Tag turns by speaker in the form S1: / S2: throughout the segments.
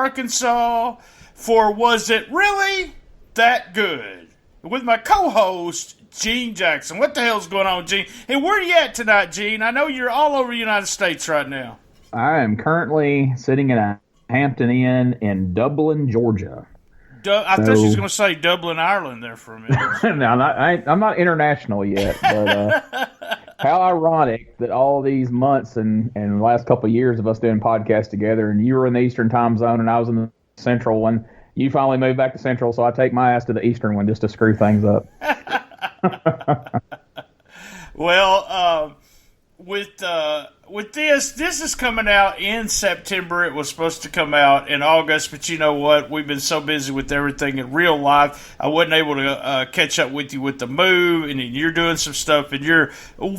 S1: Arkansas for Was It Really That Good? With my co-host, Gene Jackson. What the hell's going on, Gene? Hey, where are you at tonight, Gene? I know you're all over the United States right now.
S2: I am currently sitting in a Hampton Inn in Dublin, Georgia.
S1: I thought you was going to say Dublin, Ireland there for a minute.
S2: No, I'm not international yet, but how ironic that all these months and the last couple of years of us doing podcasts together, and you were in the Eastern time zone and I was in the Central one. You finally moved back to Central, so I take my ass to the Eastern one just to screw things up.
S1: Well, with this is coming out in September. It was supposed to come out in August, but you know what? We've been so busy with everything in real life, I wasn't able to catch up with you with the move, and then you're doing some stuff, and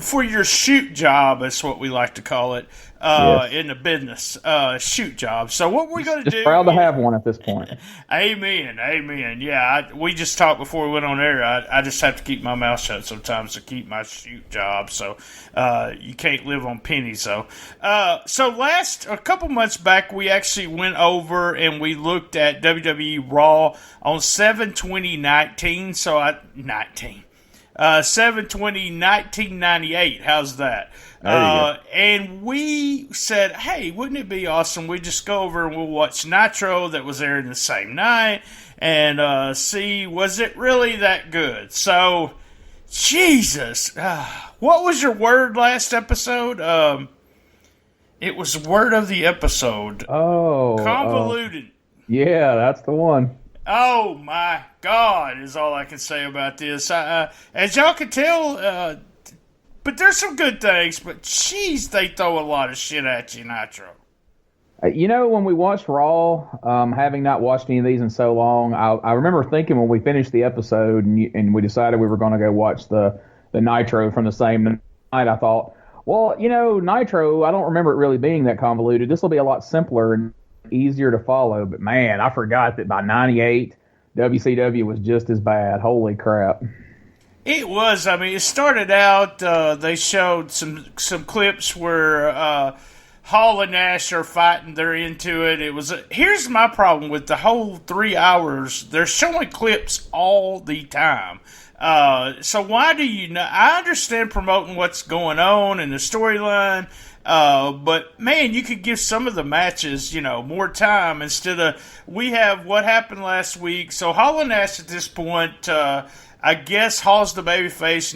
S1: for your shoot job, that's what we like to call it, yes. In the business, shoot job. So what we're going to do...
S2: proud to have one at this point.
S1: Amen. Yeah, we just talked before we went on air. I just have to keep my mouth shut sometimes to keep my shoot job, so you can't live on pennies. So a couple months back, we actually went over and we looked at WWE Raw on 7/20/19. 7/20/1998. How's that? And we said, hey, wouldn't it be awesome? We just go over and we'll watch Nitro that was airing the same night and see, was it really that good? So, Jesus, what was your word last episode? It was word of the episode.
S2: Oh.
S1: Convoluted.
S2: Yeah, that's the one.
S1: Oh, my God, is all I can say about this. As y'all can tell, but there's some good things, but jeez, they throw a lot of shit at you, Nitro.
S2: You know, when we watched Raw, having not watched any of these in so long, I remember thinking when we finished the episode and we decided we were going to go watch the Nitro from the same night, I thought, well, you know, Nitro, I don't remember it really being that convoluted. This will be a lot simpler and easier to follow. But, man, I forgot that by 98, WCW was just as bad. Holy crap.
S1: It was. I mean, it started out, they showed some clips where Hall and Nash are fighting. They're into it. Here's my problem with the whole 3 hours. They're showing clips all the time. So why do you know? I understand promoting what's going on and the storyline, but man, you could give some of the matches, more time instead of we have what happened last week. So Hall and Nash at this point, I guess Hall's the babyface,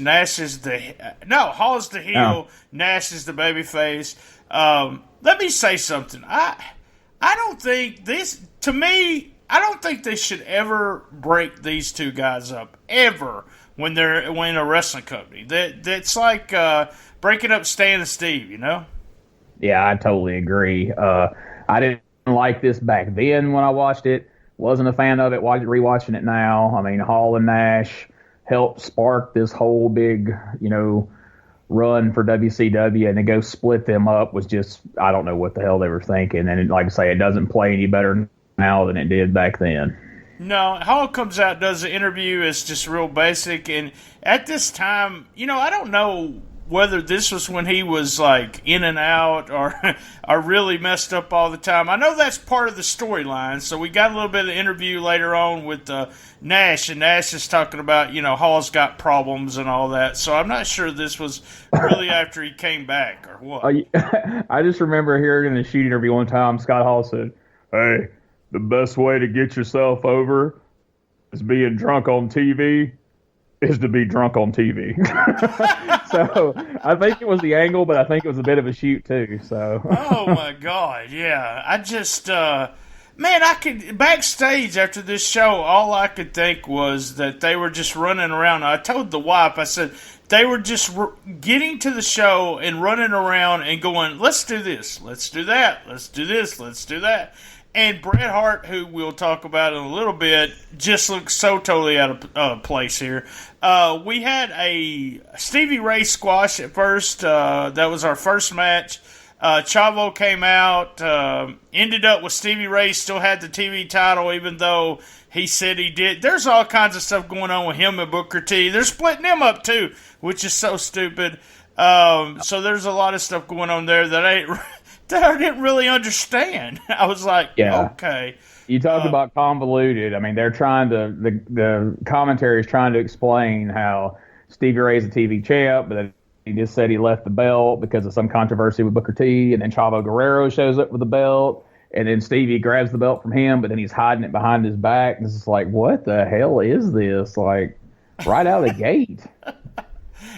S1: Hall's the heel,
S2: Oh.
S1: Nash is the babyface. Let me say something. I don't think this, to me, I don't think they should ever break these two guys up, ever, when they're in a wrestling company. That's like breaking up Stan and Steve,
S2: Yeah, I totally agree. I didn't like this back then when I watched it. Wasn't a fan of it. Rewatching it now. I mean, Hall and Nash helped spark this whole big, run for WCW, and to go split them up was just, I don't know what the hell they were thinking. And like I say, it doesn't play any better now than it did back then.
S1: No, Hall comes out, does the interview, it's just real basic, and at this time, I don't know whether this was when he was like in and out or really messed up all the time. I know that's part of the storyline, so we got a little bit of the interview later on with Nash, and Nash is talking about, Hall's got problems and all that, so I'm not sure this was really after he came back or what.
S2: I just remember hearing in the shoot interview one time, Scott Hall said, hey, the best way to get yourself over is being drunk on TV is to be drunk on TV. So I think it was the angle, but I think it was a bit of a shoot too. So.
S1: Oh my God, yeah. I just, backstage after this show, all I could think was that they were just running around. I told the wife, I said, they were just getting to the show and running around and going, let's do this, let's do that, let's do this, let's do that. And Bret Hart, who we'll talk about in a little bit, just looks so totally out of place here. We had a Stevie Ray squash at first. That was our first match. Chavo came out, ended up with Stevie Ray still had the TV title, even though he said he did. There's all kinds of stuff going on with him and Booker T. They're splitting him up, too, which is so stupid. So there's a lot of stuff going on there that that I didn't really understand. I was like, okay.
S2: You talk about convoluted. I mean, they're trying to the commentary is trying to explain how Stevie Ray's a TV champ, but then he just said he left the belt because of some controversy with Booker T, and then Chavo Guerrero shows up with the belt, and then Stevie grabs the belt from him, but then he's hiding it behind his back. And it's just like, what the hell is this? Like, right out of the gate.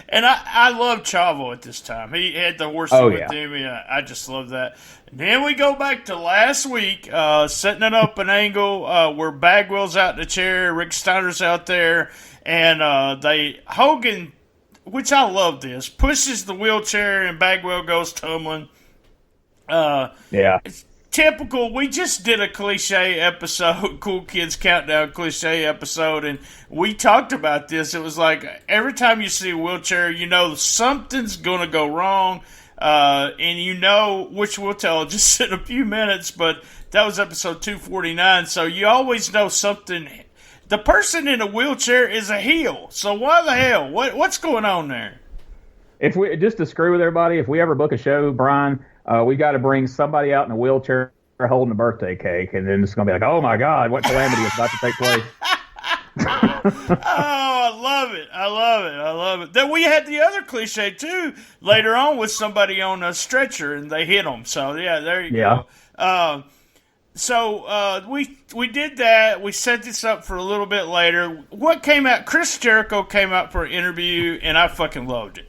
S1: And I love Chavo at this time. He had the horse with him. I just love that. And then we go back to last week, setting it up an angle where Bagwell's out in the chair, Rick Steiner's out there, and Hogan, which I love this, pushes the wheelchair and Bagwell goes tumbling. It's typical. We just did a cliche episode, Cool Kids Countdown cliche episode, and we talked about this. It was like every time you see a wheelchair, you know something's going to go wrong, and you know, which we'll tell just in a few minutes, but that was episode 249, so you always know something. The person in a wheelchair is a heel, so why the hell? What's going on there?
S2: If we just to screw with everybody, if we ever book a show, Brian, we got to bring somebody out in a wheelchair holding a birthday cake, and then it's going to be like, oh my God, what calamity is about to take place?
S1: Oh, I love it. Then we had the other cliche too later on with somebody on a stretcher and they hit them. So yeah, there you go. So we did that. We set this up for a little bit later. What came out? Chris Jericho came out for an interview, and I fucking loved it.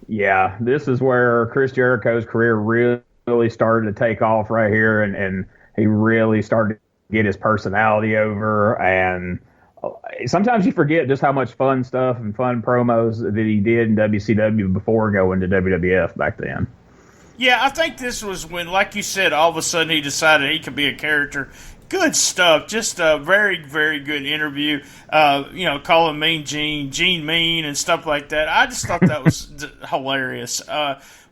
S2: Yeah, this is where Chris Jericho's career really started to take off right here, and he really started to get his personality over. And sometimes you forget just how much fun stuff and fun promos that he did in WCW before going to WWF back then.
S1: Yeah, I think this was when, like you said, all of a sudden he decided he could be a character. Good stuff. Just a very, very good interview. Calling Mean Gene Mean and stuff like that. I just thought that was hilarious.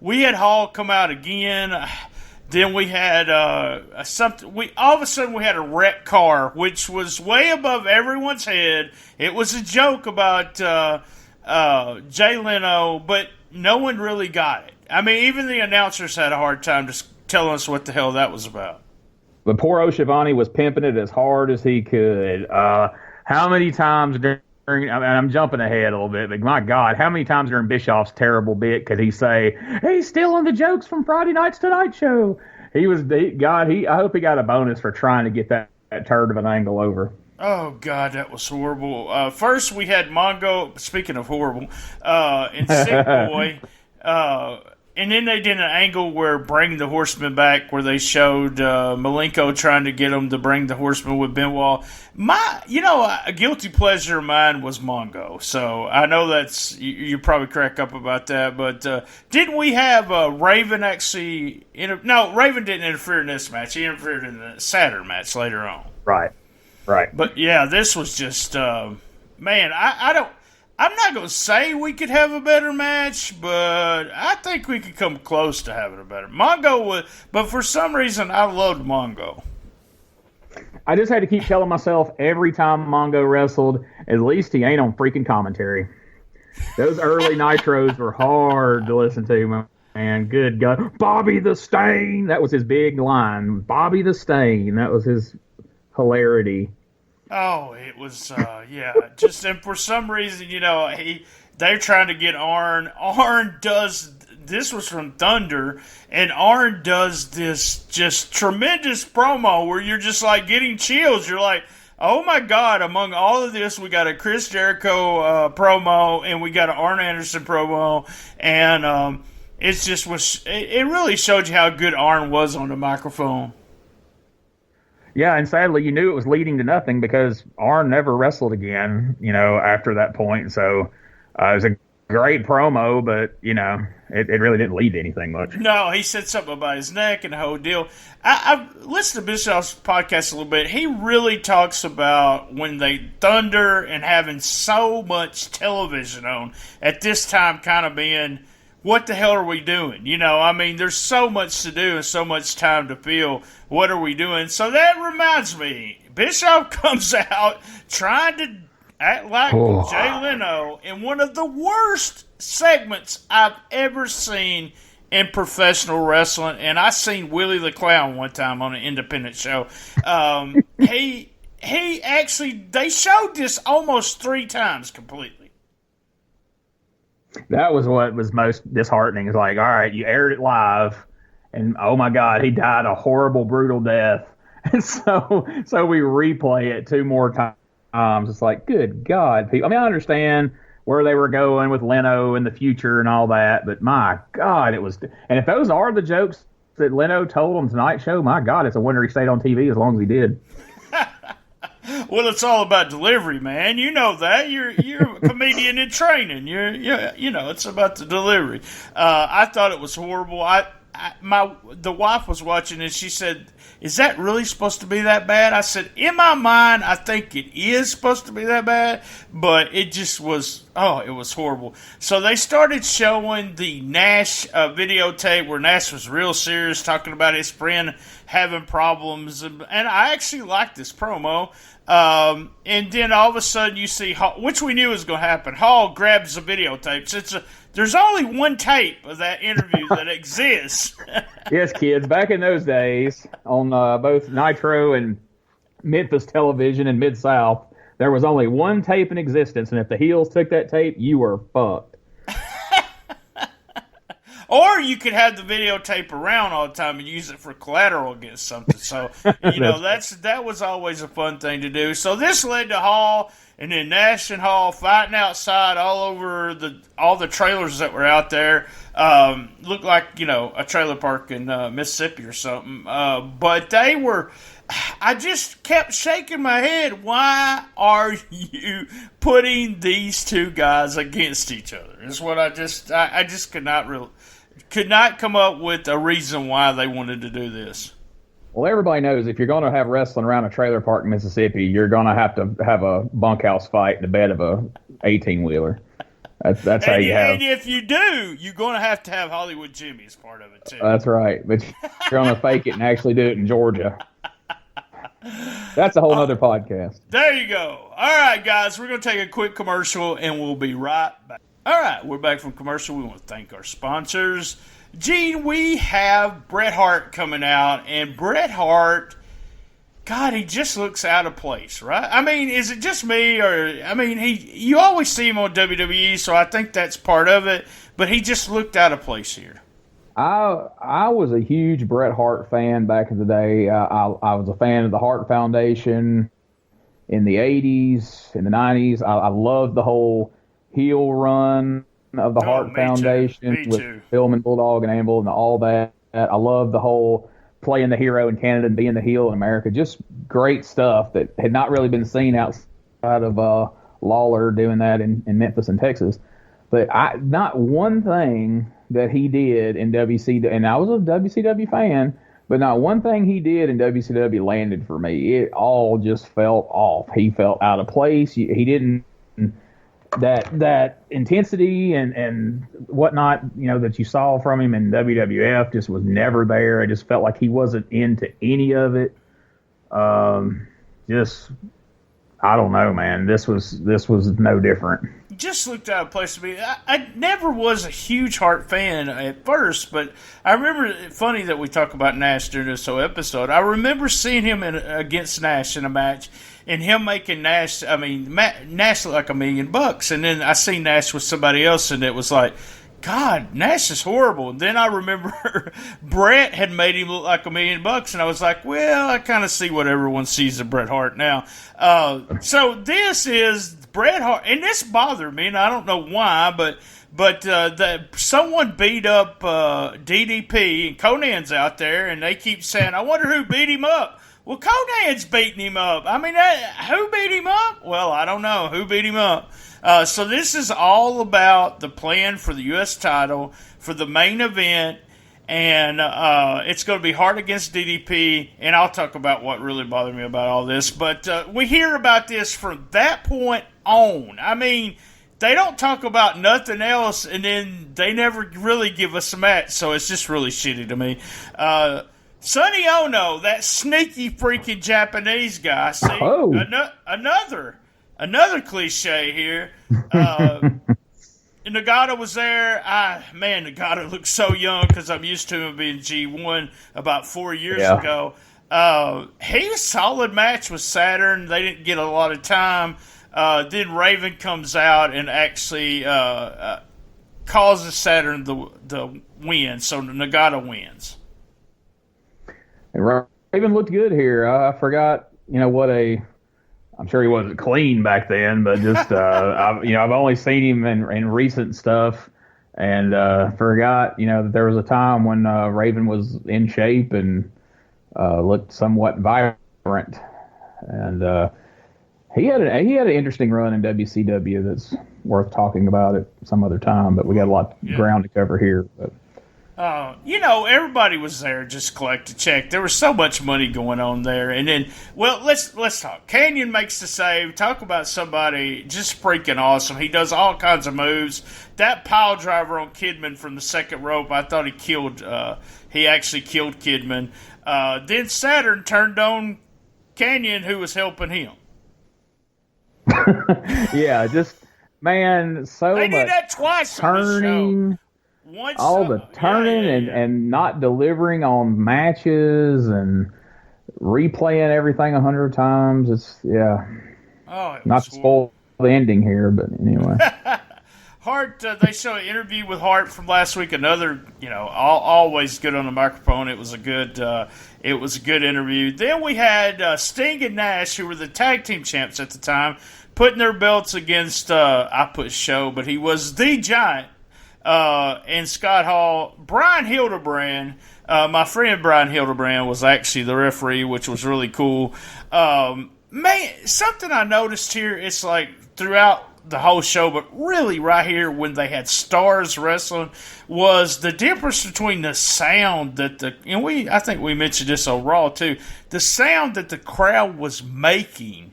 S1: We had Hall come out again. Then we had something. All of a sudden we had a wrecked car, which was way above everyone's head. It was a joke about Jay Leno, but no one really got it. I mean, even the announcers had a hard time just telling us what the hell that was about.
S2: But poor O'Shavani was pimping it as hard as he could. How many times during, I'm jumping ahead a little bit, but my God, how many times during Bischoff's terrible bit could he say, he's stealing the jokes from Friday Night's Tonight Show? I hope he got a bonus for trying to get that turd of an angle over.
S1: Oh, God, that was horrible. First, we had Mongo, speaking of horrible, and Sick Boy. And then they did an angle where Bring the Horseman Back, where they showed Malenko trying to get him to bring the Horseman with Benoit. A guilty pleasure of mine was Mongo. So I know that's, you probably crack up about that. But didn't we have Raven actually, no, Raven didn't interfere in this match. He interfered in the Saturn match later on.
S2: Right.
S1: But yeah, this was just, man, I'm not going to say we could have a better match, but I think we could come close to having a better. But for some reason, I loved Mongo.
S2: I just had to keep telling myself every time Mongo wrestled, at least he ain't on freaking commentary. Those early Nitros were hard to listen to, man. Good God. Bobby the Stain. That was his big line. Bobby the Stain. That was his hilarity.
S1: Oh, it was, just, and for some reason, they're trying to get Arn. This was from Thunder, and Arn does this just tremendous promo where you're just like getting chills. You're like, oh my God, among all of this, we got a Chris Jericho promo, and we got an Arn Anderson promo, and it really showed you how good Arn was on the microphone.
S2: Yeah, and sadly, you knew it was leading to nothing because Arn never wrestled again, after that point. So it was a great promo, but, it really didn't lead to anything much.
S1: No, he said something about his neck and the whole deal. I've listened to Bischoff's podcast a little bit. He really talks about when they Thunder and having so much television on at this time kind of being, what the hell are we doing? There's so much to do and so much time to fill. What are we doing? So that reminds me, Bischoff comes out trying to act like Jay Leno in one of the worst segments I've ever seen in professional wrestling, and I seen Willie the Clown one time on an independent show. He actually, they showed this almost 3 times completely.
S2: That was what was most disheartening. It's like, all right, you aired it live, and oh my God, he died a horrible, brutal death. And so we replay it 2 more times. It's like, good God, people. I mean, I understand where they were going with Leno in the future and all that, but my God, it was. And if those are the jokes that Leno told on Tonight Show, my God, it's a wonder he stayed on TV as long as he did.
S1: Well, it's all about delivery, man. You know that. You're a comedian in training. You know, it's about the delivery. I thought it was horrible. The wife was watching and she said, "Is that really supposed to be that bad?" I said, "In my mind, I think it is supposed to be that bad, but it just was. Oh, it was horrible." So they started showing the Nash videotape where Nash was real serious, talking about his friend having problems, and I actually liked this promo. And then all of a sudden you see Hall, which we knew was going to happen. Hall grabs the videotapes. There's only one tape of that interview that exists.
S2: Yes, kids. Back in those days, on both Nitro and Memphis television and Mid-South, there was only one tape in existence, and if the heels took that tape, you were fucked.
S1: Or you could have the videotape around all the time and use it for collateral against something. So, you know, that was always a fun thing to do. So this led to Hall and then Nash and Hall fighting outside all over all the trailers that were out there. Looked like, you know, a trailer park in Mississippi or something. But they were... I just kept shaking my head. Why are you putting these 2 guys against each other? Is what I just could not come up with a reason why they wanted to do this.
S2: Well, everybody knows if you're going to have wrestling around a trailer park in Mississippi, you're going to have a bunkhouse fight in the bed of a 18-wheeler. That's how you have.
S1: And if you do, you're going to have Hollywood Jimmy as part of it too.
S2: That's right. But you're going to fake it and actually do it in Georgia. That's a whole other podcast.
S1: There you go. All right, guys, we're going to take a quick commercial, and we'll be right back. All right, we're back from commercial. We want to thank our sponsors. Gene, we have Bret Hart coming out, and Bret Hart, God, he just looks out of place, right? I mean, is it just me, or, I mean, you always see him on WWE, so I think that's part of it, but he just looked out of place here.
S2: I was a huge Bret Hart fan back in the day. I was a fan of the Hart Foundation in the 80s, in the 90s. I loved the whole heel run of the Hart Foundation with Pillman, Bulldog, and Anvil and all that. I loved the whole playing the hero in Canada and being the heel in America. Just great stuff that had not really been seen outside of Lawler doing that in Memphis and Texas. But not one thing that he did in WCW, and I was a WCW fan, but not one thing he did in WCW landed for me. It all just felt off. He felt out of place. He didn't that intensity and whatnot, you know, that you saw from him in WWF just was never there. I just felt like he wasn't into any of it. Just I don't know, man. This was no different.
S1: Just looked out of place to me. I never was a huge Hart fan at first, but I remember, funny that we talk about Nash during this whole episode, I remember seeing him against Nash in a match, and him making Nash, Nash looked like $1 million, and then I seen Nash with somebody else, and it was like, God, Nash is horrible. And then I remember Bret had made him look like $1 million, and I was like, well, I kind of see what everyone sees of Bret Hart now. So this is Bret Hart, and this bothered me, and I don't know why, but someone beat up DDP, and Conan's out there, and they keep saying, I wonder who beat him up. Well, Conan's beating him up. I mean, who beat him up? Well, I don't know who beat him up. So this is all about the plan for the U.S. title, for the main event, and it's going to be Hart against DDP, and I'll talk about what really bothered me about all this. But we hear about this from that point on. I mean, they don't talk about nothing else, and then they never really give us a match, so it's just really shitty to me. Sonny Ono, that sneaky freaking Japanese guy. See, another cliche here. Nagata was there. Nagata looked so young because I'm used to him being G1 about 4 years ago. He was a solid match with Saturn. They didn't get a lot of time. Then Raven comes out and actually causes Saturn the win. So Nagata wins.
S2: And Raven looked good here. I forgot, I'm sure he wasn't clean back then, but just I've only seen him in recent stuff, and forgot that there was a time when Raven was in shape and looked somewhat vibrant, and he had an interesting run in WCW that's worth talking about at some other time. But we got a lot of ground to cover here. But.
S1: Everybody was there just collect a check. There was so much money going on there. And then, let's talk. Canyon makes the save. Talk about somebody just freaking awesome. He does all kinds of moves. That pile driver on Kidman from the second rope, I thought he actually killed Kidman. Then Saturn turned on Canyon, who was helping him.
S2: Yeah, just, man, so
S1: they
S2: much
S1: did that twice
S2: turning. All the turning and not delivering on matches and replaying everything 100 times. It's not to spoil the ending here, but anyway.
S1: Hart, they show an interview with Hart from last week. Another, always good on the microphone. It was a good interview. Then we had Sting and Nash, who were the tag team champs at the time, putting their belts against I put Show, but he was the Giant. And Scott Hall. Brian Hildebrand, my friend Brian Hildebrand was actually the referee, which was really cool. Something I noticed here, it's like throughout the whole show, but really right here when they had stars wrestling, was the difference between the sound that I think we mentioned this on Raw too, the sound that the crowd was making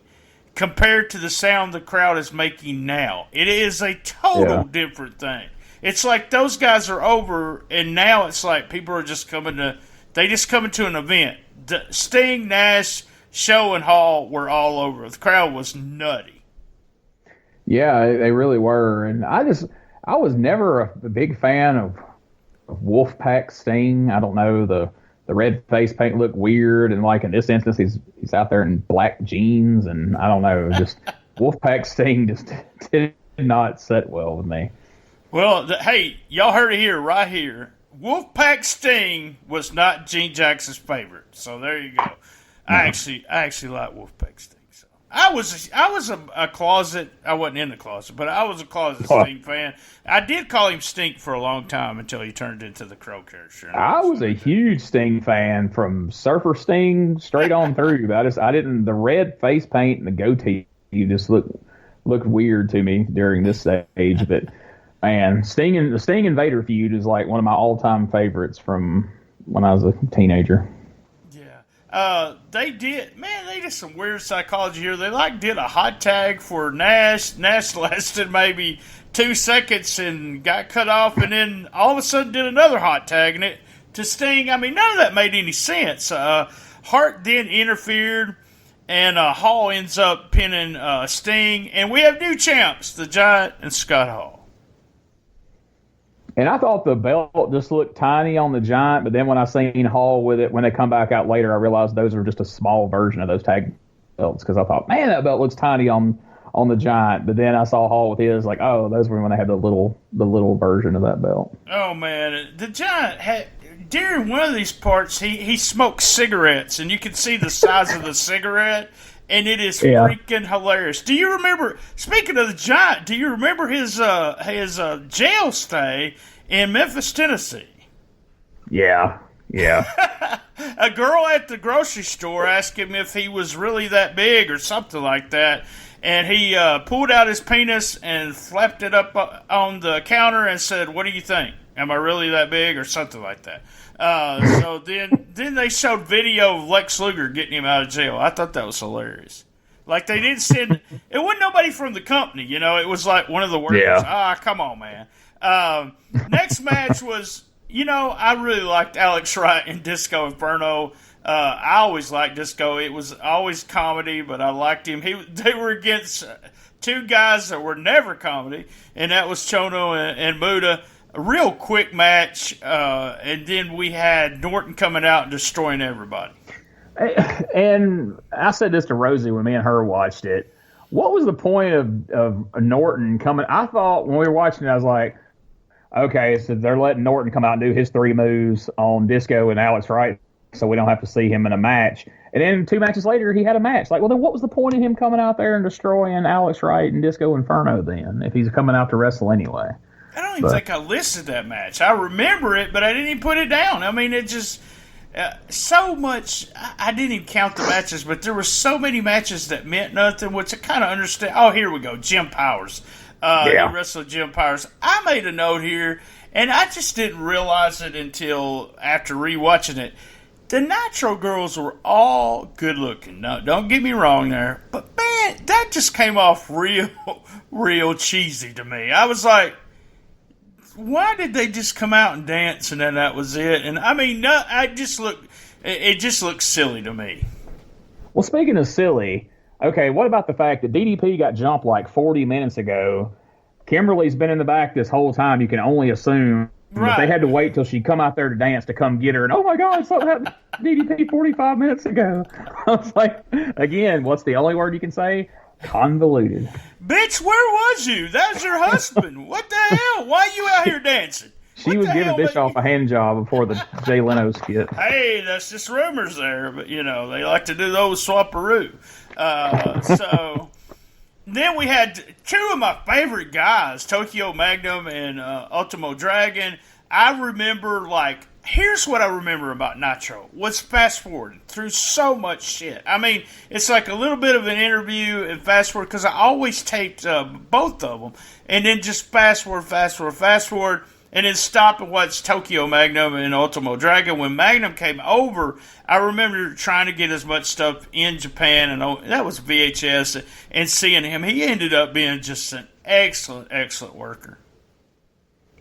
S1: compared to the sound the crowd is making now. It is a total different thing. It's like those guys are over, and now it's like people are just coming to an event. Sting, Nash, Show, and Hall were all over. The crowd was nutty.
S2: Yeah, they really were. And I was never a big fan of Wolfpack Sting. I don't know, the red face paint looked weird, and like in this instance, he's out there in black jeans, and I don't know, just Wolfpack Sting just did not sit well with me.
S1: Well, hey, y'all heard it here, right here. Wolfpack Sting was not Gene Jackson's favorite, so there you go. I actually like Wolfpack Sting. So I was a closet. I wasn't in the closet, but I was a closet Sting fan. I did call him Stink for a long time until he turned into the Crow character.
S2: I was a huge Sting fan from Surfer Sting straight on through. The red face paint and the goatee just looked weird to me during this stage, but. Man, the Sting and Vader feud is like one of my all-time favorites from when I was a teenager.
S1: Yeah. They did some weird psychology here. They did a hot tag for Nash. Nash lasted maybe 2 seconds and got cut off, and then all of a sudden did another hot tag to Sting. I mean, none of that made any sense. Hart then interfered, and Hall ends up pinning Sting, and we have new champs, the Giant and Scott Hall.
S2: And I thought the belt just looked tiny on the Giant, but then when I seen Hall with it, when they come back out later, I realized those were just a small version of those tag belts, because I thought, man, that belt looks tiny on the Giant. But then I saw Hall with his, like, oh, those were when they had the little version of that belt.
S1: Oh, man. The Giant had, during one of these parts, he smoked cigarettes, and you can see the size of the cigarette. And it is freaking hilarious. Do you remember, speaking of the Giant, do you remember his jail stay in Memphis, Tennessee?
S2: Yeah.
S1: A girl at the grocery store asked him if he was really that big or something like that. And he pulled out his penis and flapped it up on the counter and said, "What do you think? Am I really that big?" or something like that. So then they showed video of Lex Luger getting him out of jail. I thought that was hilarious. Like, they didn't send – it wasn't nobody from the company, It was like one of the workers.
S2: Yeah.
S1: Come on, man. Next match was, I really liked Alex Wright and Disco Inferno. I always liked Disco. It was always comedy, but I liked him. They were against two guys that were never comedy, and that was Chono and Muda. A real quick match, and then we had Norton coming out and destroying everybody.
S2: And I said this to Rosie when me and her watched it. What was the point of Norton coming? I thought when we were watching it, I was like, okay, so they're letting Norton come out and do his 3 moves on Disco and Alex Wright, so we don't have to see him in a match. And then 2 matches later, he had a match. Like, well, then what was the point of him coming out there and destroying Alex Wright and Disco Inferno then, if he's coming out to wrestle anyway?
S1: I don't even think I listed that match. I remember it, but I didn't even put it down. I mean, it just so much. I didn't even count the matches, but there were so many matches that meant nothing, which I kind of understand. Oh, here we go. Jim Powers. He wrestled Jim Powers. I made a note here, and I just didn't realize it until after rewatching it. The Nitro girls were all good looking. No, don't get me wrong there, but man, that just came off real cheesy to me. I was like, why did they just come out and dance and then that was it? And I mean, no, it just looked silly to me.
S2: Well, speaking of silly, okay, what about the fact that DDP got jumped like 40 minutes ago? Kimberly's been in the back this whole time. You can only assume that they had to wait till she come out there to dance to come get her. And oh my God, something happened to DDP 45 minutes ago. I was like, again, what's the only word you can say? Convoluted.
S1: Bitch, where was you? That was your husband. What the hell? Why are you out here dancing?
S2: She was giving Bischoff a hand job before the Jay Leno skit.
S1: Hey, that's just rumors there, but they like to do those swapperoo. So then we had 2 of my favorite guys, Tokyo Magnum and Ultimo Dragon. I remember, here's what I remember about Nitro. Was fast forwarding through so much shit. I mean, it's like a little bit of an interview and fast forward, because I always taped both of them, and then just fast forward, and then stop and watch Tokyo Magnum and Ultimo Dragon. When Magnum came over, I remember trying to get as much stuff in Japan, and that was VHS, and seeing him. He ended up being just an excellent, excellent worker.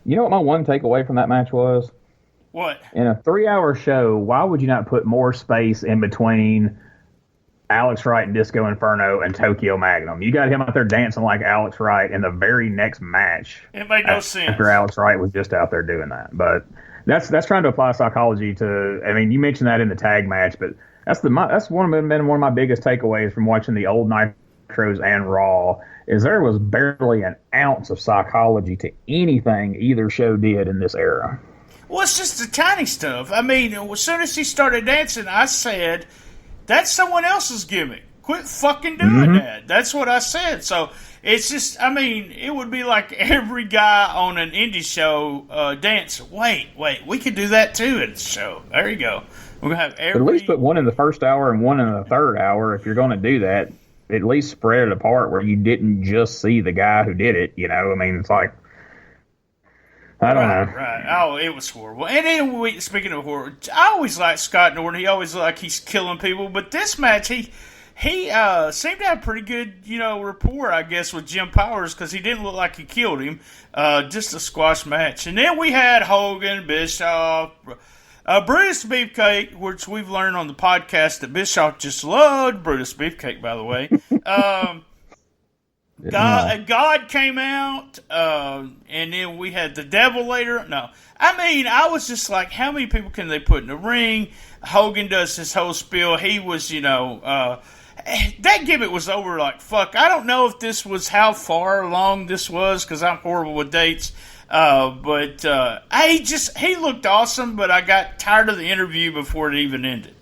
S2: You know what my one takeaway from that match was?
S1: What?
S2: In a 3-hour show, why would you not put more space in between Alex Wright and Disco Inferno and Tokyo Magnum? You got him out there dancing like Alex Wright in the very next match.
S1: It made no sense.
S2: After Alex Wright was just out there doing that. But that's trying to apply psychology to, I mean, you mentioned that in the been one of my biggest takeaways from watching the old Nitros and Raw, is there was barely an ounce of psychology to anything either show did in this era.
S1: Well, it's just the tiny stuff. I mean, as soon as he started dancing, I said, that's someone else's gimmick. Quit fucking doing that. That's what I said. So it's just, I mean, it would be like every guy on an indie show dancing. Wait, we could do that too at the show. There you go. We're going to have every...
S2: But at least put one in the first hour and one in the third hour if you're going to do that. At least spread it apart where you didn't just see the guy who did it. I mean, it's like, I don't know.
S1: Right. Oh, it was horrible. And then, speaking of horror, I always liked Scott Norton. He always looked like he's killing people. But this match, he seemed to have pretty good, rapport, I guess, with Jim Powers, because he didn't look like he killed him. Just a squash match. And then we had Hogan, Bischoff, Brutus Beefcake, which we've learned on the podcast that Bischoff just loved Brutus Beefcake, by the way. God came out, and then we had the Devil later. No, I mean, I was just like, how many people can they put in the ring? Hogan does his whole spiel. He was, that gimmick was over like fuck. I don't know if this was how far along this was, because I'm horrible with dates. But he looked awesome, but I got tired of the interview before it even ended.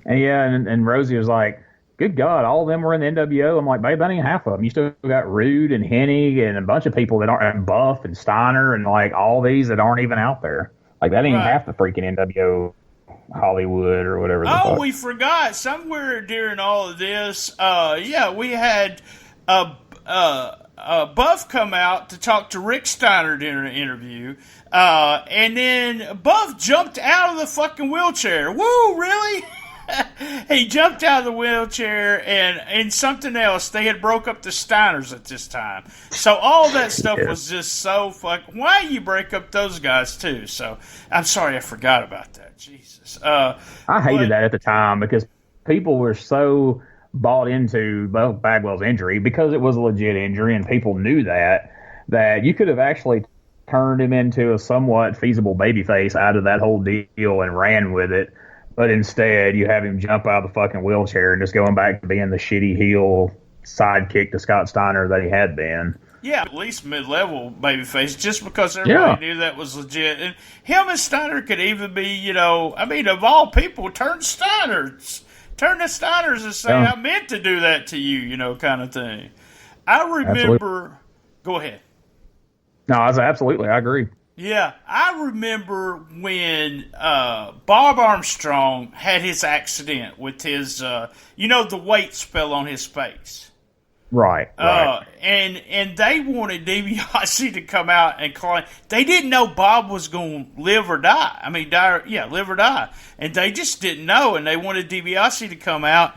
S2: And Rosie was like, good God, all of them were in the NWO. I'm like, babe, that ain't half of them. You still got Rude and Hennig and a bunch of people that aren't, and Buff and Steiner and like all these that aren't even out there. Like that ain't half the freaking NWO Hollywood or whatever.
S1: Oh, we forgot somewhere during all of this. We had Buff come out to talk to Rick Steiner during an interview, and then Buff jumped out of the fucking wheelchair. Woo, really? He jumped out of the wheelchair, and something else. They had broke up the Steiners at this time. So all that stuff was just so why you break up those guys too? So I'm sorry I forgot about that. Jesus.
S2: I hated that at the time because people were so bought into Bagwell's injury because it was a legit injury and people knew that you could have actually turned him into a somewhat feasible babyface out of that whole deal and ran with it. But instead, you have him jump out of the fucking wheelchair and just going back to being the shitty heel sidekick to Scott Steiner that he had been.
S1: Yeah, at least mid-level babyface, just because everybody knew that was legit. And him and Steiner could even be, of all people, turn to Steiners and say, I meant to do that to you, kind of thing. I remember... Absolutely. Go ahead.
S2: No, absolutely. I agree.
S1: Yeah, I remember when Bob Armstrong had his accident with his, the weights fell on his face.
S2: Right.
S1: And they wanted DiBiase to come out and claim they didn't know Bob was going to live or die. I mean, live or die, and they just didn't know. And they wanted DiBiase to come out.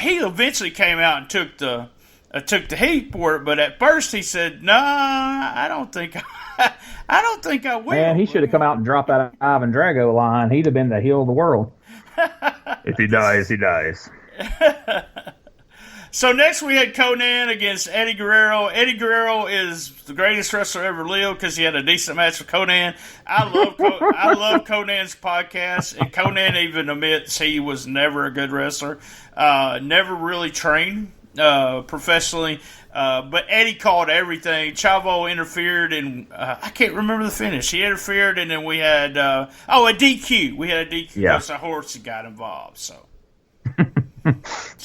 S1: He eventually came out and took the heat for it, but at first he said, "No, I don't think I will."
S2: Man, he should have come out and dropped that Ivan Drago line. He'd have been the heel of the world. If he dies, he dies.
S1: So next we had Conan against Eddie Guerrero. Eddie Guerrero is the greatest wrestler ever lived because he had a decent match with Conan. I love Conan's podcast, and Conan even admits he was never a good wrestler, never really trained professionally. But Eddie called everything. Chavo interfered, and I can't remember the finish. He interfered, and then we had a DQ. We had a DQ because the horse got involved. So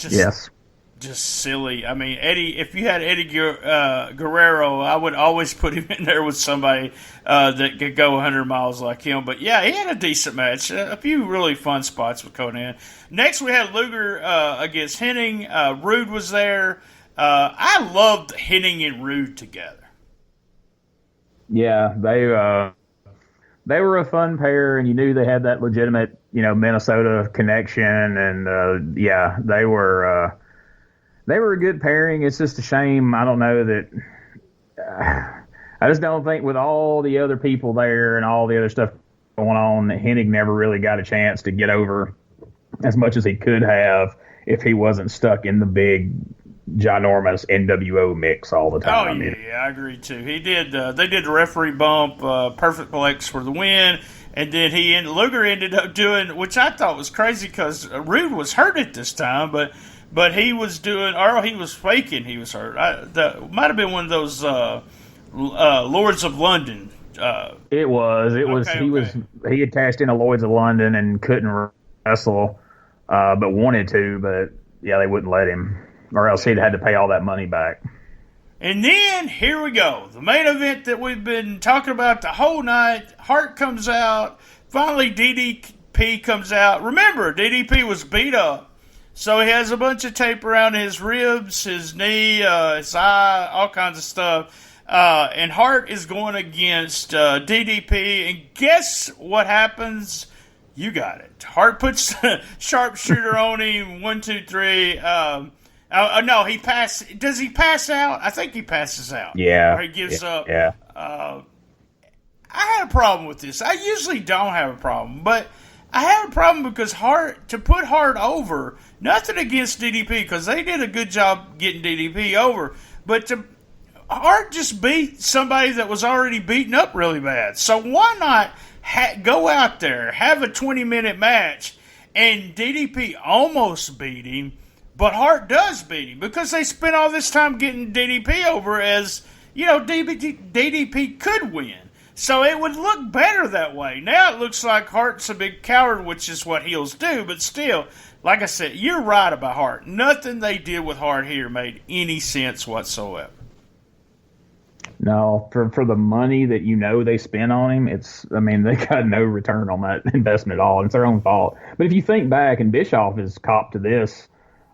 S2: yes.
S1: Just silly. I mean, Eddie. If you had Eddie Guerrero, I would always put him in there with somebody that could go 100 miles like him. But yeah, he had a decent match. A few really fun spots with Conan. Next, we had Luger against Hennig. Rude was there. I loved Hennig and Rude together.
S2: Yeah, they were a fun pair, and you knew they had that legitimate, Minnesota connection, and they were. They were a good pairing. It's just a shame. I don't know that. I just don't think with all the other people there and all the other stuff going on, that Hennig never really got a chance to get over as much as he could have if he wasn't stuck in the big, ginormous NWO mix all the time.
S1: Oh yeah, I agree too. He did. They did the referee bump, perfect plex for the win, and then Luger ended up doing, which I thought was crazy because Rude was hurt at this time, but he was doing, or he was faking he was hurt. That might have been one of those Lords of London.
S2: It was. He had cashed in a Lloyd's of London and couldn't wrestle, but wanted to. But yeah, they wouldn't let him, or else he'd had to pay all that money back.
S1: And then here we go, the main event that we've been talking about the whole night. Hart comes out. Finally, DDP comes out. Remember, DDP was beat up. So he has a bunch of tape around his ribs, his knee, his eye, all kinds of stuff. And Hart is going against DDP. And guess what happens? You got it. Hart puts the sharpshooter on him. 1, 2, 3. No, he passed. Does he pass out? I think he passes out.
S2: Yeah.
S1: Or he gives up.
S2: Yeah.
S1: I had a problem with this. I usually don't have a problem, but I had a problem because to put Hart over, nothing against DDP because they did a good job getting DDP over, but Hart just beat somebody that was already beaten up really bad. So why not go out there, have a 20-minute match, and DDP almost beat him, but Hart does beat him because they spent all this time getting DDP over as, DDP could win. So it would look better that way. Now it looks like Hart's a big coward, which is what heels do. But still, like I said, you're right about Hart. Nothing they did with Hart here made any sense whatsoever.
S2: No, for the money that they spent on him, they got no return on that investment at all. It's their own fault. But if you think back, and Bischoff has copped to this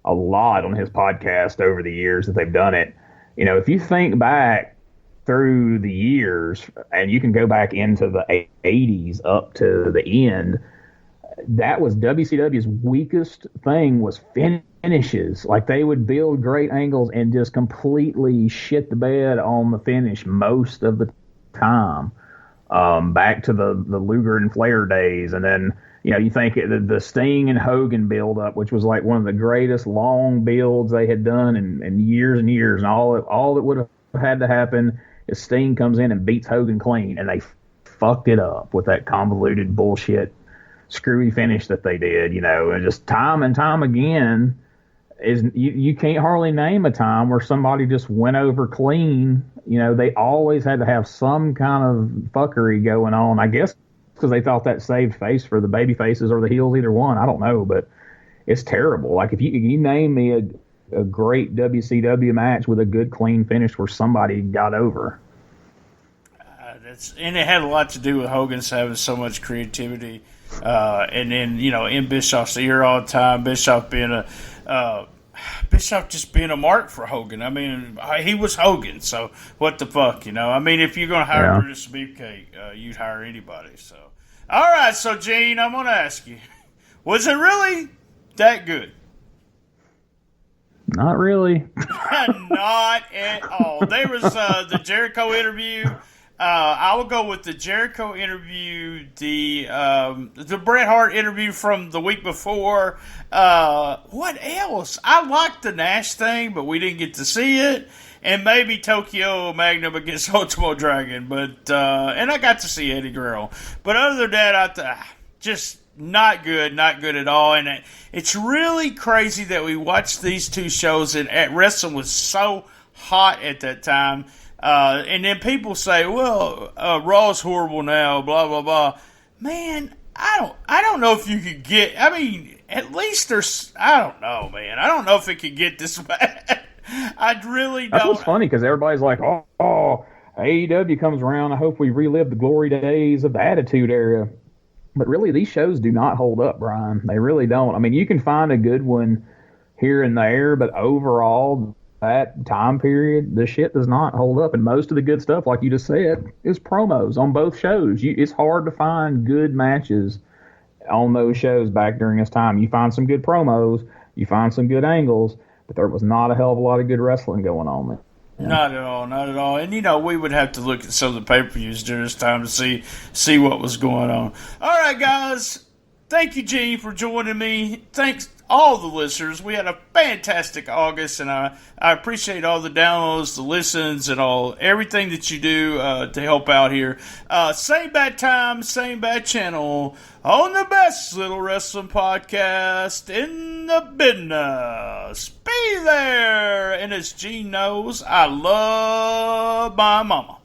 S2: a lot on his podcast over the years that they've done it. If you think back through the years, and you can go back into the 80s up to the end, that was WCW's weakest thing was finishes. Like, they would build great angles and just completely shit the bed on the finish most of the time. Back to the Luger and Flair days, and then You know, you think the Sting and Hogan build up, which was like one of the greatest long builds they had done in years and years, and all that would have had to happen is Sting comes in and beats Hogan clean, and they fucked it up with that convoluted bullshit screwy finish that they did, you know, and just time and time again is you can't hardly name a time where somebody just went over clean. You know, they always had to have some kind of fuckery going on, I guess, because they thought that saved face for the baby faces or the heels, either one. I don't know, but it's terrible. Like, if you name me a great WCW match with a good clean finish where somebody got over.
S1: And it had a lot to do with Hogan's having so much creativity. And then, you know, in Bischoff's ear all the time, Bischoff just being a mark for Hogan. I mean, he was Hogan, so what the fuck, you know? I mean, if you're going to hire Brutus Beefcake, you'd hire anybody. So, all right, so Gene, I'm going to ask you, was it really that good?
S2: Not really.
S1: Not at all. There was the Jericho interview. I will go with the Jericho interview, the Bret Hart interview from the week before. What else? I liked the Nash thing, but we didn't get to see it. And maybe Tokyo Magnum against Ultimo Dragon, but and I got to see Eddie Guerrero. But other than that, just not good at all. And it's really crazy that we watched these two shows, and wrestling was so hot at that time. And then people say, well, Raw's horrible now, blah, blah, blah. Man, I don't know if you could get, I mean, at least there's, I don't know, man. I don't know if it could get this bad. I really don't.
S2: That's what's funny, because everybody's like, oh, AEW comes around. I hope we relive the glory days of the Attitude Era. But really, these shows do not hold up, Brian. They really don't. I mean, you can find a good one here and there, but overall, that time period, the shit does not hold up. And most of the good stuff, like you just said, is promos on both shows. It's hard to find good matches on those shows back during this time. You find some good promos, you find some good angles, but there was not a hell of a lot of good wrestling going on there. Yeah.
S1: Not at all. And, you know, we would have to look at some of the pay-per-views during this time to see what was going on. All right, guys. Thank you, Gene, for joining me. Thanks, all the listeners. We had a fantastic August, and I appreciate all the downloads, the listens, and everything that you do to help out here. Same bad time, same bad channel on the best little wrestling podcast in the business. Be there. And as Gene knows, I love my mama.